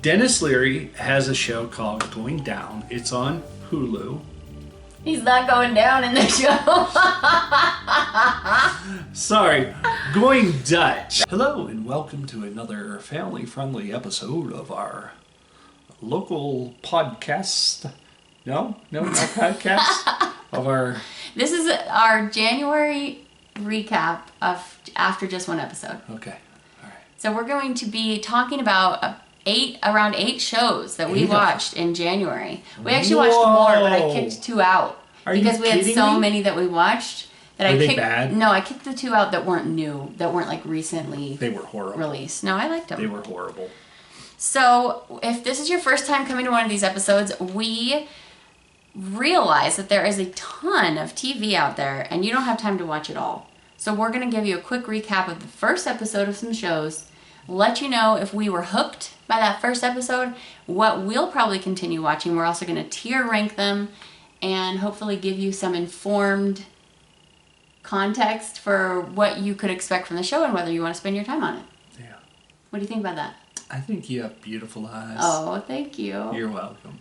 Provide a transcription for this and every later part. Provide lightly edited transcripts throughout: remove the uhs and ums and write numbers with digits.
Dennis Leary has a show called Going Down. It's on Hulu. He's not going down in the show. Sorry, Going Dutch. Hello and welcome to another family-friendly episode of our local podcast. No, not podcast. Of our... This is our January recap of after just one episode. Okay, all right. So we're going to be talking about around eight shows that we watched in January. We actually watched more, but I kicked two out because we had so many that we watched that Were they bad? No, I kicked the two out that weren't new, that weren't like recently. They were horrible. Released. No, I liked them. They were horrible. So if this is your first time coming to one of these episodes, we realize that there is a ton of TV out there, and you don't have time to watch it all. So we're going to give you a quick recap of the first episode of some shows. Let you know if we were hooked by that first episode, what we'll probably continue watching. We're also going to tier rank them and hopefully give you some informed context for what you could expect from the show and whether you want to spend your time on it. Yeah. What do you think about that? I think you have beautiful eyes. Oh, thank you. You're welcome.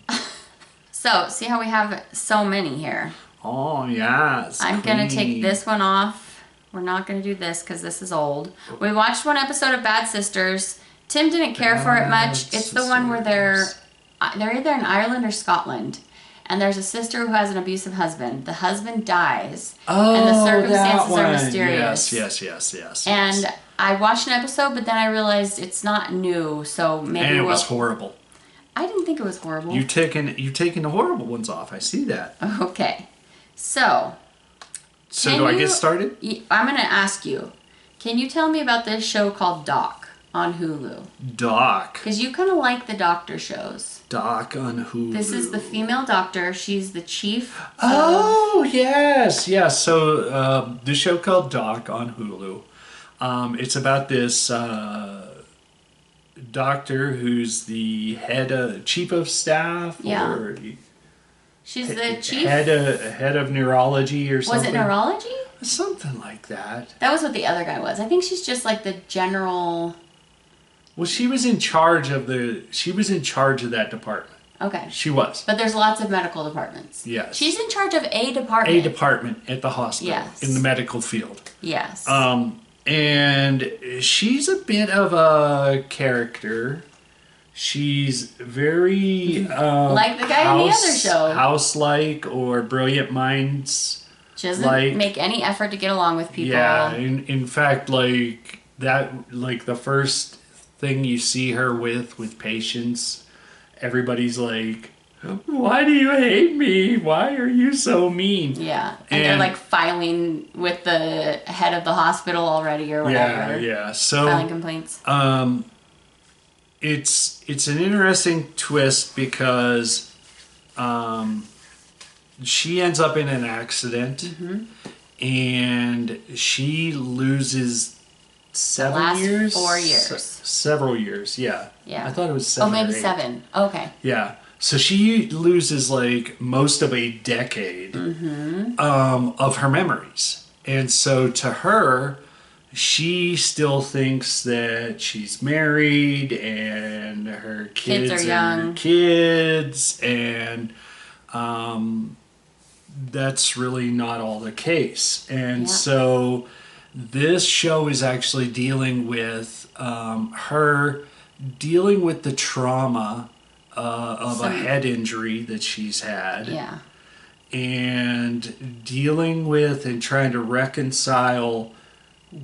So, see how we have so many here? Oh, yes. I'm going to take this one off. We're not going to do this because this is old. We watched one episode of Bad Sisters. Tim didn't care for it much. It's the one where they're either in Ireland or Scotland. And there's a sister who has an abusive husband. The husband dies. Oh, and the circumstances are mysterious. Yes. And I watched an episode, but then I realized it's not new, so maybe And it was horrible. I didn't think it was horrible. You've taken the horrible ones off. I see that. Okay. So do I get started? I'm going to ask you, can you tell me about this show called Doc on Hulu? Doc. Because you kind of like the doctor shows. Doc on Hulu. This is the female doctor. She's the chief. Oh, yes. So the show called Doc on Hulu. It's about this doctor who's the chief of staff. Yeah. Or she's the chief. Head of neurology or something. Was it neurology? Something like that. That was what the other guy was. I think she's just like the general. Well, she was in charge of that department. Okay. She was. But there's lots of medical departments. Yes. She's in charge of a department. A department at the hospital. Yes. In the medical field. Yes. And she's a bit of a character. She's very like the guy in the other show. House-like or Brilliant Minds. She doesn't make any effort to get along with people. Yeah, in fact, the first thing you see her with patients, everybody's like, why do you hate me? Why are you so mean? Yeah, and they're like filing with the head of the hospital already or whatever. Yeah. So filing complaints. It's an interesting twist because she ends up in an accident and she loses 7 years? 4 years. Several years, yeah. Yeah. I thought it was 7 maybe or 8. 7. Okay. Yeah. So she loses most of a decade of her memories. And so to her, she still thinks that she's married and her kids are young. Kids, and that's really not all the case. And so this show is actually dealing with her dealing with the trauma of a head injury that she's had. Yeah. And dealing with and trying to reconcile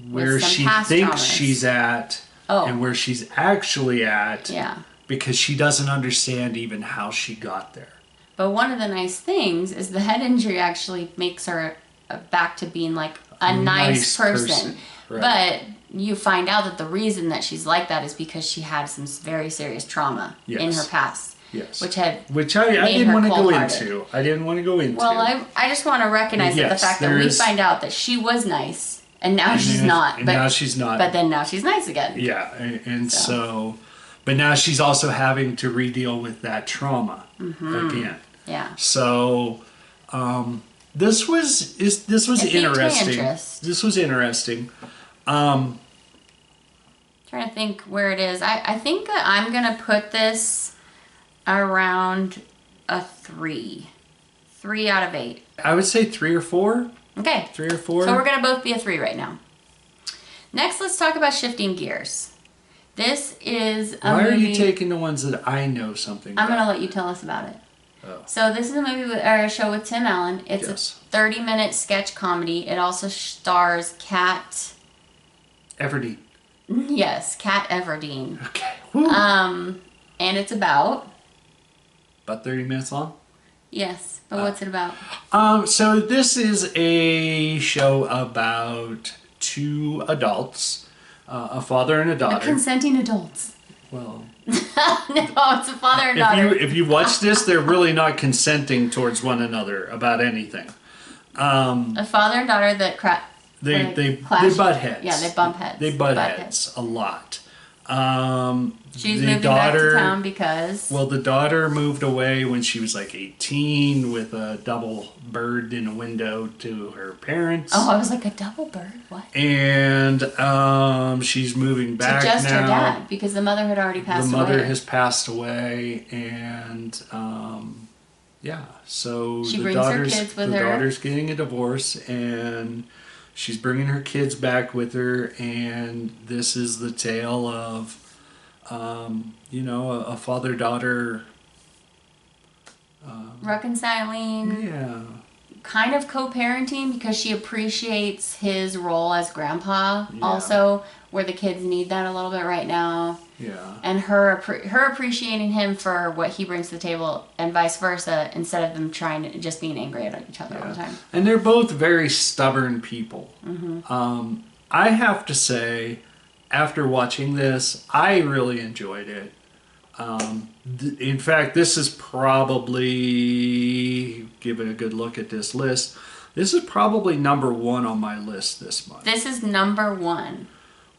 where she thinks she's at and where she's actually at. Yeah. Because she doesn't understand even how she got there. But one of the nice things is the head injury actually makes her back to being like a nice person. Right. But you find out that the reason that she's like that is because she had some very serious trauma in her past. Yes. Which I didn't want to go into. Well, I just want to recognize the fact that we find out that she was nice and now she's not. And now she's not. But then now she's nice again. Yeah. And so but now she's also having to re-deal with that trauma again. Yeah. So This was interesting. Interest. This was interesting. Trying to think where it is. I think that I'm gonna put this around a 3. 3 out of 8. I would say 3 or 4. Okay. 3 or 4. So we're gonna both be a 3 right now. Next, let's talk about shifting gears. This is a movie. Why are you taking the ones that I know something about? I'm gonna let you tell us about it. Oh. So this is a movie or a show with Tim Allen. It's a 30-minute sketch comedy. It also stars Kat Everdeen. Yes, Kat Everdeen. Okay. Woo. And it's about 30 minutes long. Yes, but what's it about? So this is a show about 2 adults, a father and a daughter. Consenting adults. Well, no, it's a father and daughter. if you watch this, they're really not consenting towards one another about anything. A father and daughter that they clash. butt heads. Yeah, they bump heads. They butt heads a lot. She's moving back to town because... Well, the daughter moved away when she was like 18 with a double bird in a window to her parents. Oh, I was like, a double bird? What? And she's moving back to just now. her dad because the mother had already passed away. The mother has passed away, and yeah, so she brings her kids with her. The daughter's getting a divorce, and she's bringing her kids back with her, and this is the tale of, a father-daughter reconciling. Yeah. Kind of co-parenting because she appreciates his role as grandpa also, where the kids need that a little bit right now. Yeah. And her appreciating him for what he brings to the table and vice versa instead of them trying to just being angry at each other all the time. And they're both very stubborn people. Mm-hmm. I have to say, after watching this, I really enjoyed it. In fact, this is probably, give it a good look at this list, this is probably number 1 on my list this month. This is number 1.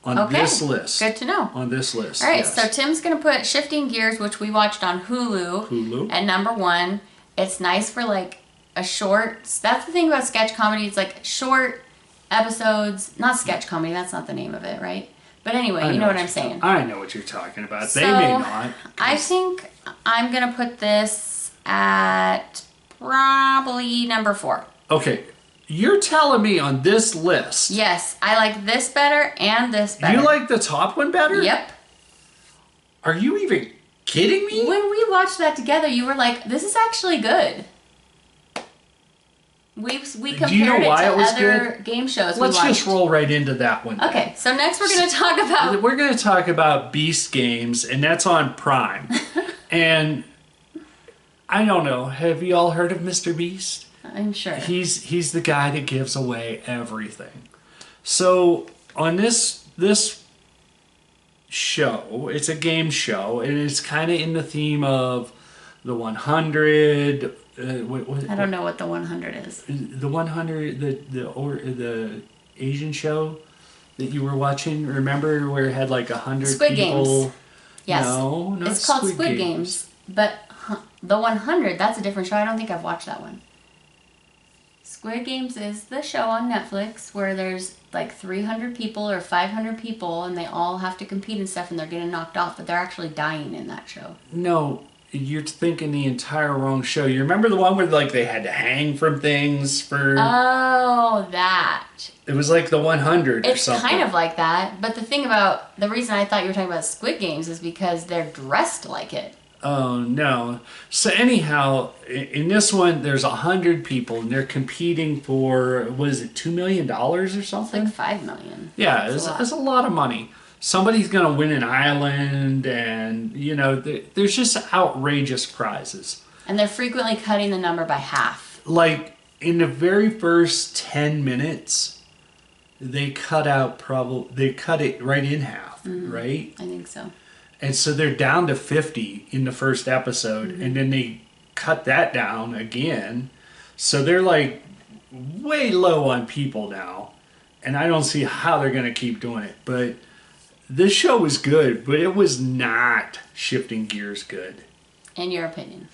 On this list. Good to know. On this list, all right, yes. So Tim's going to put Shifting Gears, which we watched on Hulu. At number 1. It's nice for like a short, that's the thing about sketch comedy, it's like short episodes, not sketch comedy, that's not the name of it, right? But anyway, you know what I'm saying. I know what you're talking about. So, they may not. I think I'm going to put this at probably number 4. Okay. You're telling me on this list. Yes. I like this better and this better. You like the top one better? Yep. Are you even kidding me? When we watched that together, you were like, this is actually good. We compared it to other game shows Let's just roll right into that one. Okay, so next we're going to talk about... We're going to talk about Beast Games, and that's on Prime. And I don't know, have you all heard of Mr. Beast? I'm sure. He's the guy that gives away everything. So on this show, it's a game show, and it's kind of in the theme of the 100... I don't know what the 100 is. The 100, the Asian show that you were watching. Remember where it had like 100 Squid people? Games. Yes. No, not it's called Squid Games. But the 100, that's a different show. I don't think I've watched that one. Squid Games is the show on Netflix where there's like 300 people or 500 people and they all have to compete and stuff and they're getting knocked off, but they're actually dying in that show. No. You're thinking the entire wrong show. You remember the one where like they had to hang from things for... Oh, that. It was like the 100 or something. It's kind of like that. But the thing about... The reason I thought you were talking about Squid Games is because they're dressed like it. Oh, no. So anyhow, in this one, there's 100 people and they're competing for, what is it, $2 million or something? It's like $5 million. Yeah, it's a lot of money. Somebody's going to win an island, and, there's just outrageous prizes. And they're frequently cutting the number by half. Like, in the very first 10 minutes, they cut it right in half, right? I think so. And so they're down to 50 in the first episode, and then they cut that down again. So they're, like, way low on people now. And I don't see how they're going to keep doing it, but... This show was good, but it was not Shifting Gears good. In your opinion?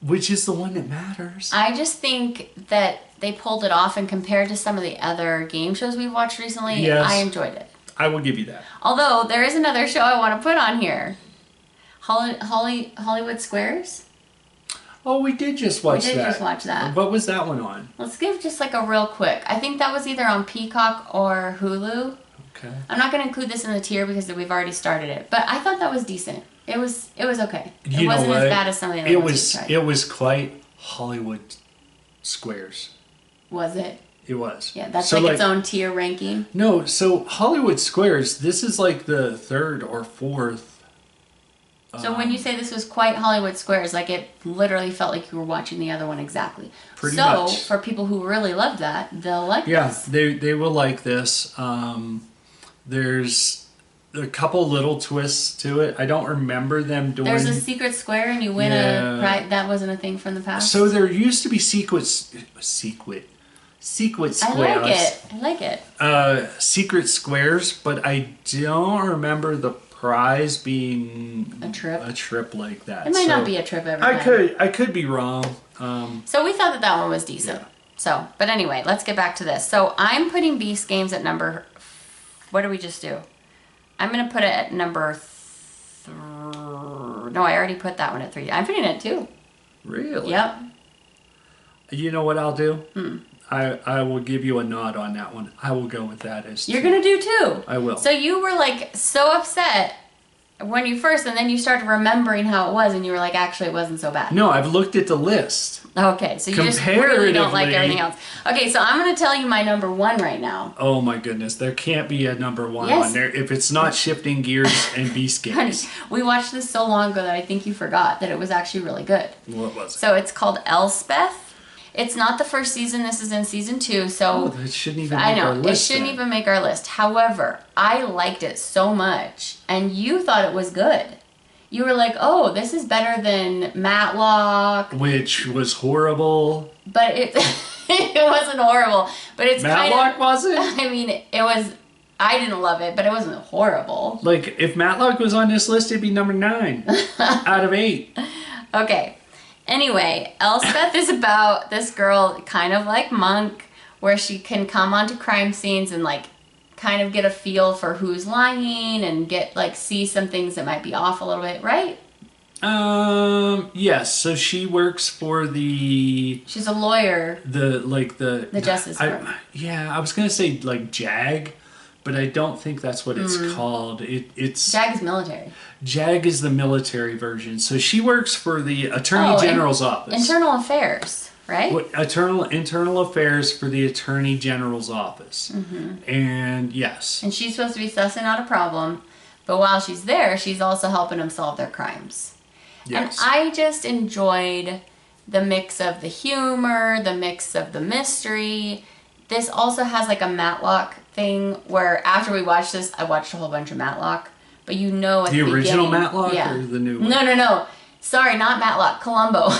Which is the one that matters. I just think that they pulled it off, and compared to some of the other game shows we've watched recently, Yes. I enjoyed it. I will give you that. Although, there is another show I want to put on here. Hollywood Squares? Oh, we did just watch that. We did just watch that. What was that one on? Let's give just like a real quick. I think that was either on Peacock or Hulu. Okay. I'm not going to include this in the tier because we've already started it, but I thought that was decent. It was okay. It wasn't as bad as some of the other ones we've tried. It was quite Hollywood Squares. Was it? It was. Yeah, that's so like its own tier ranking. No, so Hollywood Squares, this is like the third or fourth. So when you say this was quite Hollywood Squares, like it literally felt like you were watching the other one exactly. Pretty much. So for people who really love that, they'll like this. Yeah, they will like this. There's a couple little twists to it. I don't remember them doing... There's a secret square and you win a prize. That wasn't a thing from the past? So there used to be secret squares. I like it. Secret squares, but I don't remember the prize being a trip like that. It might not be a trip every time. I could be wrong. So we thought that one was decent. Yeah. So, but anyway, let's get back to this. So I'm putting Beast Games at number... What did we just do? I'm going to put it at number... No, I already put that one at 3. I'm putting it at 2. Really? Yep. You know what I'll do? I will give you a nod on that one. I will go with that as 2. You're going to do 2? I will. So you were like so upset when you first, and then you started remembering how it was, and you were like, actually, it wasn't so bad. No, I've looked at the list. Okay, so you just really don't like everything else. Okay, so I'm going to tell you my number 1 right now. Oh my goodness, there can't be a number 1 yes. on there if it's not Shifting Gears and Beast Games. Honey, we watched this so long ago that I think you forgot that it was actually really good. What was it? So it's called Elspeth. It's not the first season. This is in season 2. So that shouldn't even make our list. It shouldn't even make our list. However, I liked it so much, and you thought it was good. You were like, "Oh, this is better than Matlock," which was horrible. But it it wasn't horrible. But it's Matlock wasn't. I mean, it was. I didn't love it, but it wasn't horrible. Like if Matlock was on this list, it'd be number 9 out of 8. Okay. Anyway, Elspeth is about this girl, kind of like Monk, where she can come onto crime scenes and like kind of get a feel for who's lying and get like see some things that might be off a little bit, right? Yes. So she works for the... She's a lawyer. The Justice Department. Yeah, I was going to say like JAG, but I don't think that's what it's called. It's JAG is military. JAG is the military version. So she works for the Attorney General's office. Internal Affairs, right? Internal Affairs for the Attorney General's office. Mm-hmm. And yes. And she's supposed to be sussing out a problem, but while she's there, she's also helping them solve their crimes. Yes. And I just enjoyed the mix of the humor, the mix of the mystery. This also has like a Matlock thing where after we watched this, I watched a whole bunch of Matlock. But you know at the original beginning, Matlock or the new one? No. Sorry, not Matlock. Columbo.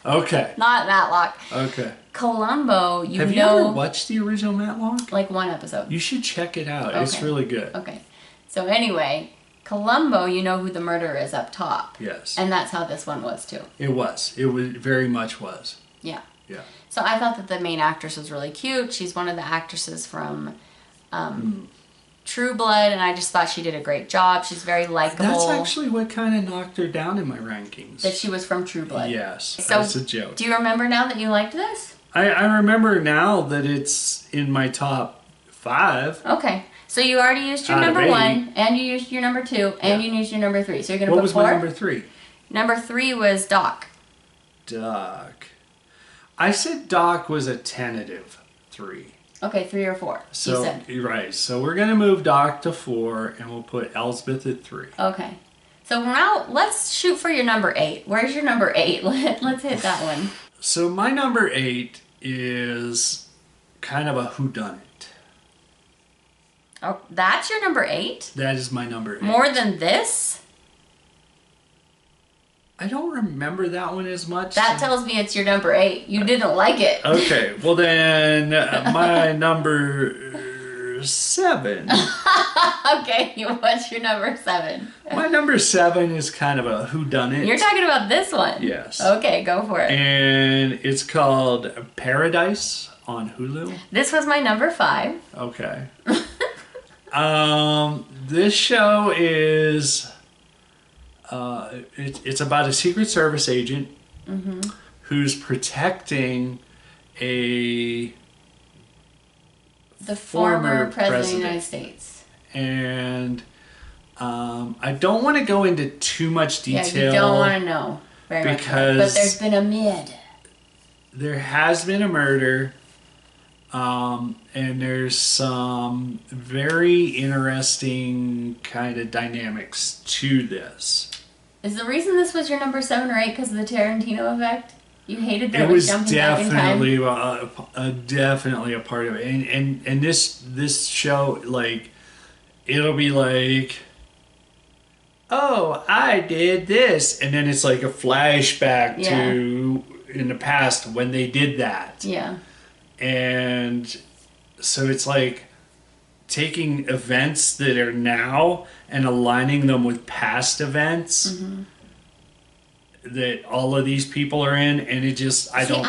Okay. Not Matlock. Okay. Columbo, Have you ever watched the original Matlock? Like 1 episode. You should check it out. Okay. It's really good. Okay. So anyway, Columbo, you know who the murderer is up top. Yes. And that's how this one was too. It was. It very much was. Yeah. Yeah. So I thought that the main actress was really cute. She's one of the actresses from True Blood, and I just thought she did a great job. She's very likable. That's actually what kind of knocked her down in my rankings. That she was from True Blood. Yes, so that's a joke. Do you remember now that you liked this? I remember now that it's in my top 5. Okay. So you already used your number 1, and you used your number 2, and you used your number 3. So you're going to put 4? What was my number 3? Number 3 was Doc. Doc. I said Doc was a tentative 3. Okay, 3 or 4. So right. So we're gonna move Doc to 4, and we'll put Elspeth at 3. Okay. So now let's shoot for your number 8. Where's your number 8? Let's hit that one. So my number 8 is kind of a whodunit. Oh, that's your number 8? That is my number 8. More than this? I don't remember that one as much. That tells me it's your number 8. You didn't like it. Okay, well then my number number 7. Okay, what's your number 7? My number 7 is kind of a whodunit. You're talking about this one? Yes. Okay, go for it. And it's called Paradise on Hulu. This was my number 5. Okay. This show is it's about a Secret Service agent who's protecting the former president of the United States. And I don't want to go into too much detail. Yeah, you don't want to know very much. But there's been a mid. There has been a murder. And there's some very interesting kind of dynamics to this. Is the reason this was your number 7 or 8 because of the Tarantino effect? You hated that it was jumping back in time? It was definitely a part of it. And this show, like, it'll be like, oh, I did this. And then it's like a flashback to in the past when they did that. Yeah. And so it's like taking events that are now and aligning them with past events that all of these people are in, and it just I don't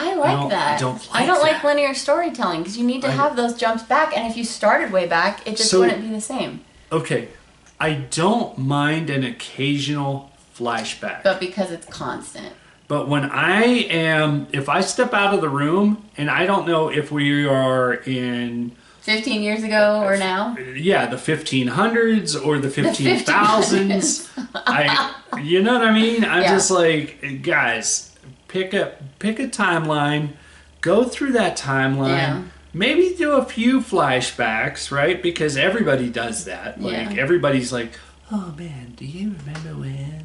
like linear storytelling because you need to have those jumps back, and if you started way back, it just wouldn't be the same. Okay, I don't mind an occasional flashback, but because it's constant. But when if I step out of the room and I don't know if we are in 15 years ago or now? Yeah, the 1500s or the 15,000s. You know what I mean? I'm just like, guys, pick a timeline, go through that timeline, maybe do a few flashbacks, right? Because everybody does that. Like everybody's like, oh man, do you remember when?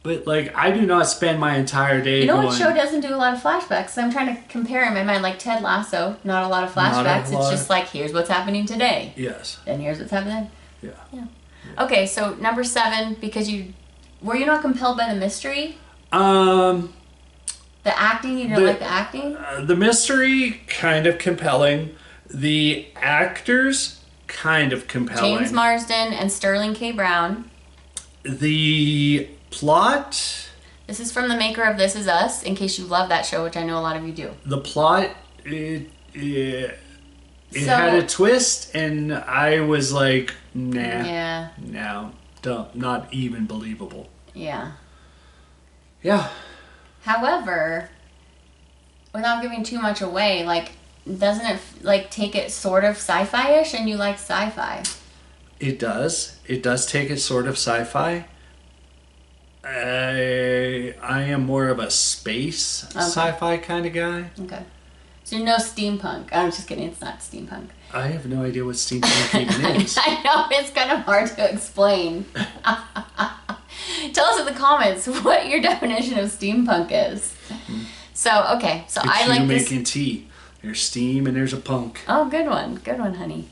But, like, I do not spend my entire day what show doesn't do a lot of flashbacks? So I'm trying to compare in my mind, like Ted Lasso, not a lot of flashbacks. It's just like, here's what's happening today. Yes. Then here's what's happening. Yeah. Okay, so number 7, because were you not compelled by the mystery? The acting? You didn't like the acting? The mystery, kind of compelling. The actors, kind of compelling. James Marsden and Sterling K. Brown. The plot. This is from the maker of This Is Us, in case you love that show, which I know a lot of you do. The plot, it had a twist, and I was like, nah. Yeah. No, not even believable. Yeah. Yeah. However, without giving too much away, like, doesn't it, like, take it sort of sci-fi-ish, and you like sci-fi? It does. It does take it sort of sci-fi. I am more of a space sci-fi kind of guy. Okay. So you know steampunk. I'm just kidding. It's not steampunk. I have no idea what steampunk even is. I know. It's kind of hard to explain. Tell us in the comments what your definition of steampunk is. So, okay. So it's I like you this. making tea. There's steam and there's a punk. Oh, good one. Good one, honey.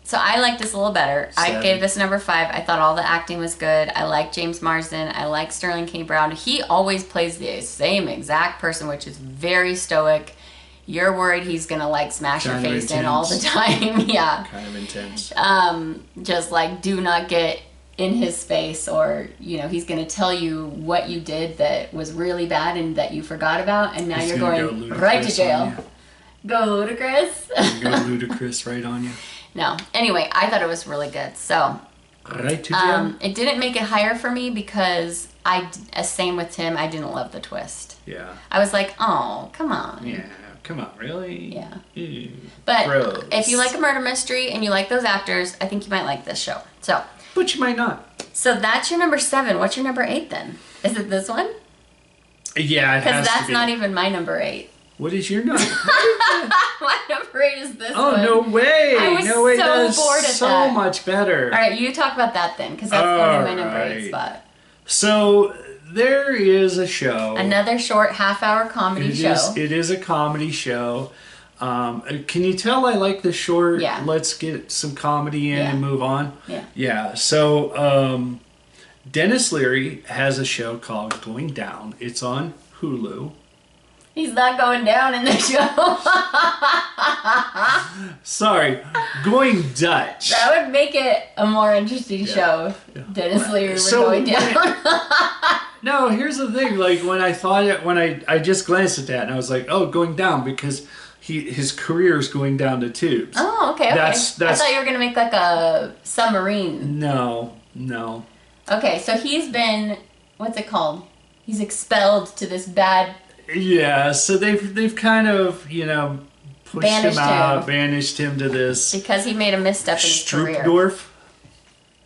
So I like this a little better. 7. I gave this number 5. I thought all the acting was good. I like James Marsden. I like Sterling K. Brown. He always plays the same exact person, which is very stoic. You're worried he's going to, like, smash your face in all the time. Yeah. Kind of intense. Just, like, do not get in his face, or, he's going to tell you what you did that was really bad and that you forgot about, and now you're going right to jail. Go ludicrous. Go ludicrous right on you. No. Anyway, I thought it was really good. So, right to jail. It didn't make it higher for me because same with Tim, I didn't love the twist. Yeah. I was like, oh, come on. Yeah, come on, really? Yeah. Ew. But Gross. if you like a murder mystery and you like those actors, I think you might like this show. So. But you might not. So that's your number 7. What's your number 8 then? Is it this one? Yeah, it has to be. Because that's not even my number 8. What is your number? My number 8 is this one. Oh, no way. I was no way. so That is bored at so that. much better. All right, you talk about that then, because that's going to be my number 8 spot. So there is a show. Another short half-hour comedy show. It is a comedy show. Can you tell I like the short? Yeah. Let's get some comedy in and move on. Yeah. Yeah. So Dennis Leary has a show called Going Down. It's on Hulu. He's not going down in the show. Sorry, going Dutch. That would make it a more interesting show if Dennis Leary were going down. No, here's the thing. Like, when I just glanced at that and I was like, oh, going down, because his career is going down the tubes. Oh, okay. That's I thought you were going to make like a submarine. No. Okay, so he's been, what's it called? He's expelled to this bad... Yeah, so they've kind of, pushed him out, banished him to this... Because he made a misstep in his career.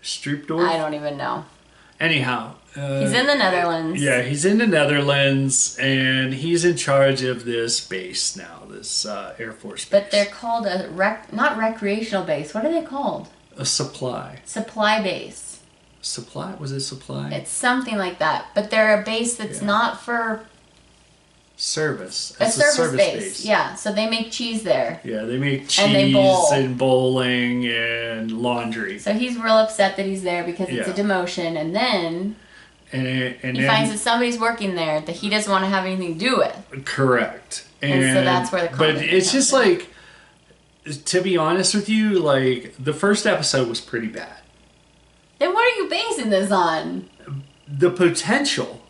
Stroopdorf? I don't even know. Anyhow. He's in the Netherlands. Yeah, he's in the Netherlands, and he's in charge of this base now, this Air Force base. But they're called not recreational base. What are they called? A supply. Supply base. Supply? Was it supply? It's something like that. But they're a base that's not for... Service. It's a service base. Yeah, so they make cheese there. Yeah, they make cheese and they bowl. and bowling and laundry. So he's real upset that he's there because it's a demotion, and then he finds that somebody's working there that he doesn't want to have anything to do with. Correct. And so that's where the But it's just like, to be honest with you, like, the first episode was pretty bad. Then what are you basing this on? The potential.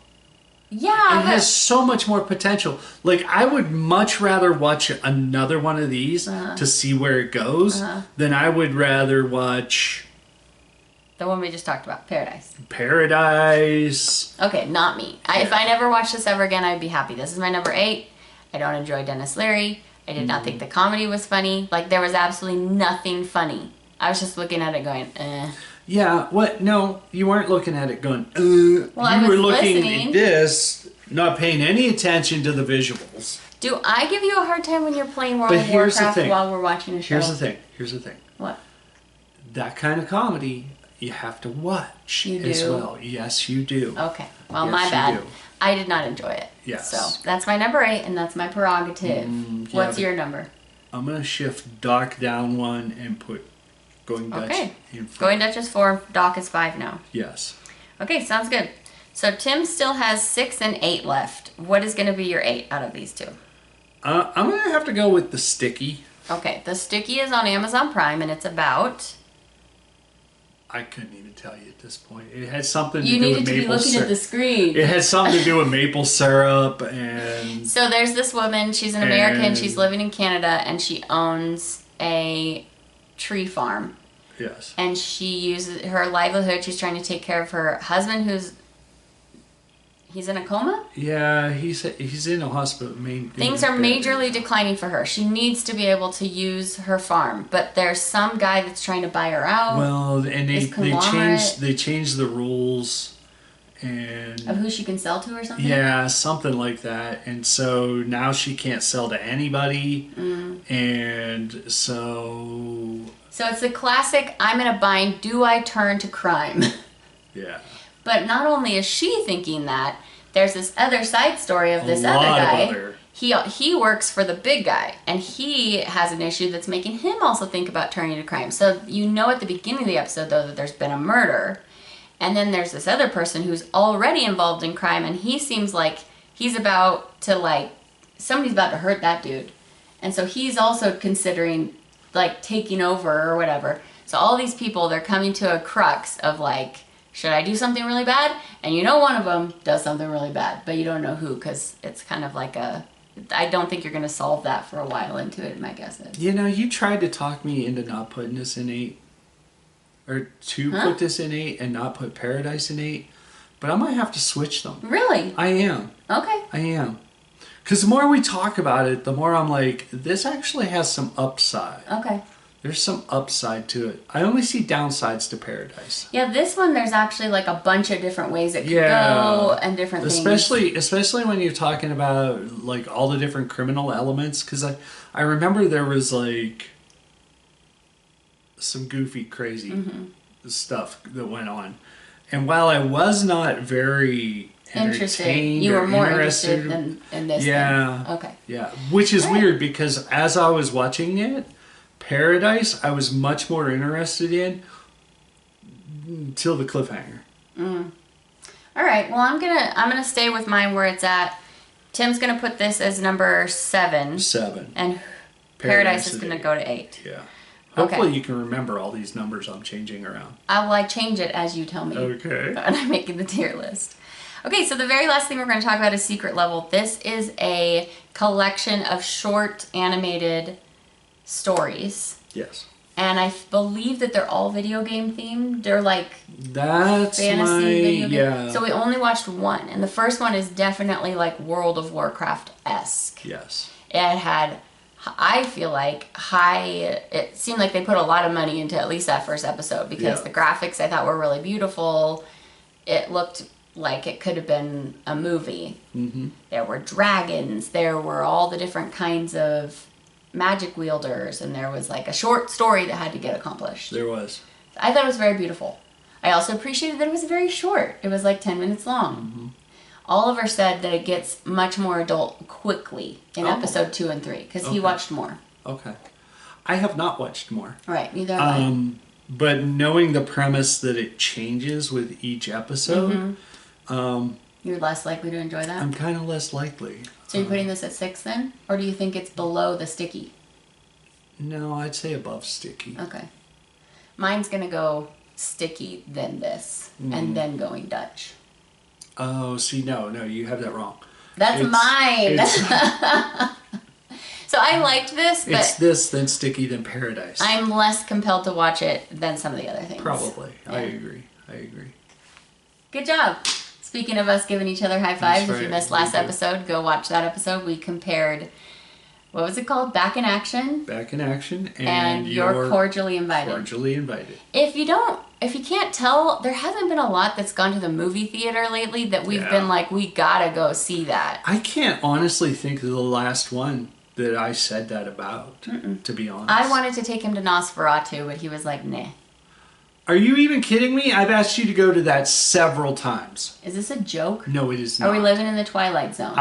Yeah. It has so much more potential. Like, I would much rather watch another one of these to see where it goes than I would rather watch... The one we just talked about, Paradise. Okay, not me. If I never watch this ever again, I'd be happy. This is my number 8. I don't enjoy Dennis Leary. I did not think the comedy was funny. Like, there was absolutely nothing funny. I was just looking at it going, eh. Yeah, what? No, you weren't looking at it going, Well, you were looking at this, not paying any attention to the visuals. Do I give you a hard time when you're playing World of Warcraft while we're watching a show? Here's the thing. What? That kind of comedy, you have to watch as well. Yes, you do. Okay. Well, yes, my bad. I did not enjoy it. Yes. So that's my number 8, and that's my prerogative. What's your number? I'm going to shift Doc down 1 and put Going Dutch in front. Going Dutch is 4, Doc is 5 now. Yes. Okay, sounds good. So Tim still has 6 and 8 left. What is going to be your 8 out of these two? I'm going to have to go with The Sticky. Okay, The Sticky is on Amazon Prime, and it's about... I couldn't even tell you at this point. It had something to do with maple syrup. You needed to be looking at the screen. It had something to do with maple syrup and... So there's this woman, she's an American, she's living in Canada, and she owns a tree farm. Yes. And she uses her livelihood, she's trying to take care of her husband he's in a coma? Yeah, he's in a hospital. Things are majorly declining for her. She needs to be able to use her farm, but there's some guy that's trying to buy her out. Well, and they changed the rules and of who she can sell to or something? Yeah, something like that. And so now she can't sell to anybody. And so it's the classic, I'm in a bind, do I turn to crime? Yeah. But not only is she thinking that, there's this other side story of this other guy. He works for the big guy, and he has an issue that's making him also think about turning to crime. So you know at the beginning of the episode, though, that there's been a murder. And then there's this other person who's already involved in crime, and he seems like he's about to, somebody's about to hurt that dude. And so he's also considering, taking over or whatever. So all these people, they're coming to a crux of, should I do something really bad? And one of them does something really bad, but you don't know who, because it's kind of I don't think you're going to solve that for a while into it, my guess is. You tried to talk me into not putting this in 8. Or put this in 8 and not put Paradise in 8. But I might have to switch them. Really? I am. Okay. I am. Because the more we talk about it, the more I'm like, this actually has some upside. Okay. There's some upside to it. I only see downsides to Paradise. Yeah, this one there's actually a bunch of different ways it could go and different things. Especially when you're talking about all the different criminal elements. Because I remember there was some goofy, crazy stuff that went on. And while I was not very entertained, you were more interested in this. Yeah. Thing. Okay. Yeah, which is weird because as I was watching it, Paradise, I was much more interested in till the cliffhanger. All right. Well, I'm gonna stay with mine where it's at. Tim's going to put this as number 7. 7. And Paradise is going to go to 8. Yeah. Hopefully you can remember all these numbers I'm changing around. I change it as you tell me. Okay. And I'm making the tier list. Okay, so the very last thing we're going to talk about is Secret Level. This is a collection of short animated stories. Yes. And I believe that they're all video game themed. They're like that's fantasy video game. Yeah. So we only watched one. And the first one is definitely like World of Warcraft-esque. Yes. It had, I feel like, it seemed like they put a lot of money into at least that first episode because the graphics I thought were really beautiful. It looked like it could have been a movie. Mm-hmm. There were dragons. There were all the different kinds of magic wielders, and there was like a short story that had to get accomplished. There was. I thought it was very beautiful. I also appreciated that it was very short. It was like 10 minutes long. Mm-hmm. Oliver said that it gets much more adult quickly in episode 2 and 3 because he watched more. Okay. I have not watched more. Right, neither have I. But knowing the premise that it changes with each episode, you're less likely to enjoy that? I'm kind of less likely. So you're putting this at 6 then? Or do you think it's below the sticky? No, I'd say above sticky. Okay. Mine's going to go sticky, then this, and then going Dutch. Oh, see, no, you have that wrong. That's mine! So I liked this, but it's this, then sticky, then Paradise. I'm less compelled to watch it than some of the other things. Probably. Yeah. I agree. Good job. Speaking of us giving each other high fives, if you missed last did. episode, go watch that episode. We compared, what was it called? Back in Action. Back in Action. And You're Cordially Invited. Cordially Invited. If you can't tell, there hasn't been a lot that's gone to the movie theater lately that we've been like, we gotta go see that. I can't honestly think of the last one that I said that about, to be honest. I wanted to take him to Nosferatu, but he was like, nah. Are you even kidding me? I've asked you to go to that several times. Is this a joke? No, it is not. Are we living in the Twilight Zone?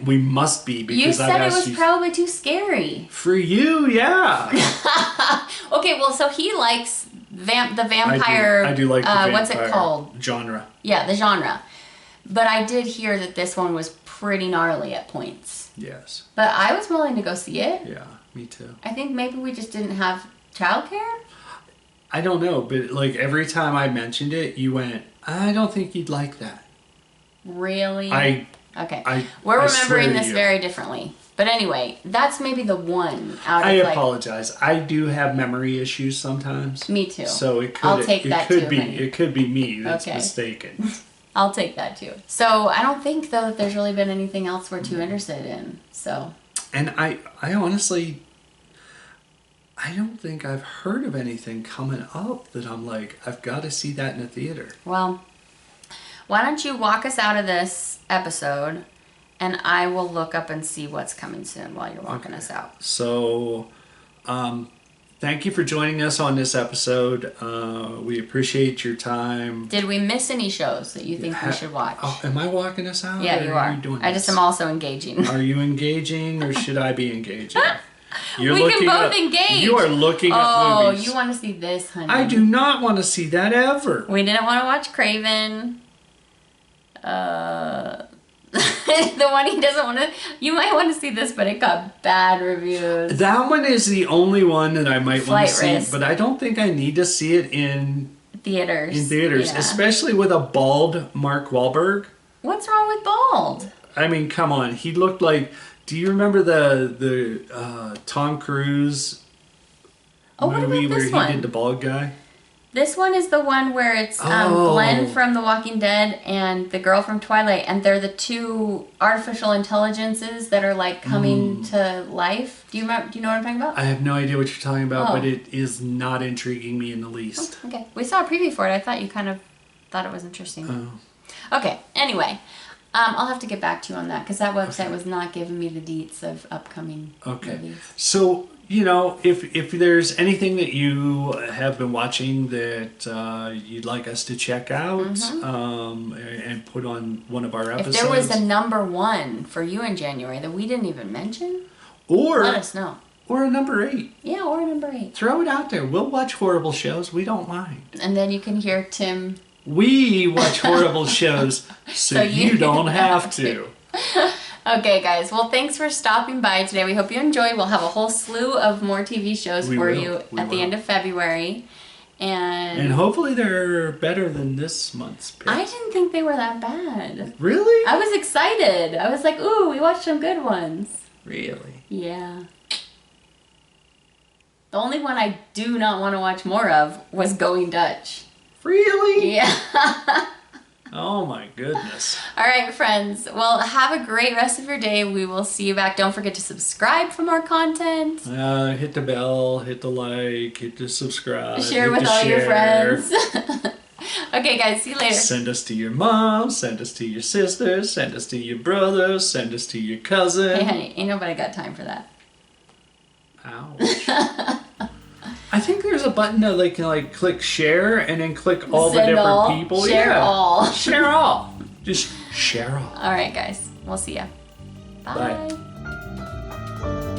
We must be, because you said it was probably too scary. For you, yeah. Okay, well, so he likes the vampire. I do like the vampire. What's it called? Genre. Yeah, the genre. But I did hear that this one was pretty gnarly at points. Yes. But I was willing to go see it. Yeah, me too. I think maybe we just didn't have childcare. I don't know, but like every time I mentioned it, you went, I don't think you'd like that. Really? Okay. We're remembering this very differently. But anyway, that's maybe the one out of I apologize. I do have memory issues sometimes. Me too. So it could I'll take that too. It could be me that's mistaken. I'll take that too. So I don't think though that there's really been anything else we're too interested in. So. And I honestly, I don't think I've heard of anything coming up that I'm like, I've got to see that in a theater. Well, why don't you walk us out of this episode, and I will look up and see what's coming soon while you're walking us out. So, thank you for joining us on this episode. We appreciate your time. Did we miss any shows that you think we should watch? Oh, am I walking us out? Yeah, you are. You doing I just am also engaging. Are you engaging, or should I be engaging? We can both engage. You are looking at movies. Oh, you want to see this, honey. I do not want to see that ever. We didn't want to watch Craven. The one he doesn't want to... You might want to see this, but it got bad reviews. That one is the only one that I might want to see, Risk. but I don't think I need to see it in theaters. Yeah. Especially with a bald Mark Wahlberg. What's wrong with bald? I mean, come on. He looked like... Do you remember the Tom Cruise movie where he did the bald guy? This one is the one where it's Glenn from The Walking Dead and the girl from Twilight, and they're the two artificial intelligences that are like coming to life. Do you know what I'm talking about? I have no idea what you're talking about, but it is not intriguing me in the least. Oh, okay. We saw a preview for it. I thought you kind of thought it was interesting. Okay. Anyway. I'll have to get back to you on that because that website was not giving me the deets of upcoming movies. So, if there's anything that you have been watching that you'd like us to check out and put on one of our episodes. If there was a number 1 for you in January that we didn't even mention, let us know. Or a number 8. Yeah, or a number 8. Throw it out there. We'll watch horrible shows. We don't mind. And then you can hear Tim... We watch horrible shows, so you don't have to. Okay, guys. Well, thanks for stopping by today. We hope you enjoyed. We'll have a whole slew of more TV shows for you at the end of February. And hopefully they're better than this month's picks. I didn't think they were that bad. Really? I was excited. I was like, ooh, we watched some good ones. Really? Yeah. The only one I do not want to watch more of was Going Dutch. Really? Yeah. Oh my goodness. All right, friends. Well, have a great rest of your day. We will see you back. Don't forget to subscribe for more content. Hit the bell, hit the like, hit the subscribe. Share with all your friends. Okay, guys. See you later. Send us to your mom. Send us to your sisters. Send us to your brothers. Send us to your cousin. Hey, honey. Ain't nobody got time for that. Ouch. I think there's a button that they can click share and then click all the Send different all. people. Share all. Share all. Just share all. All right, guys. We'll see ya. Bye. Bye.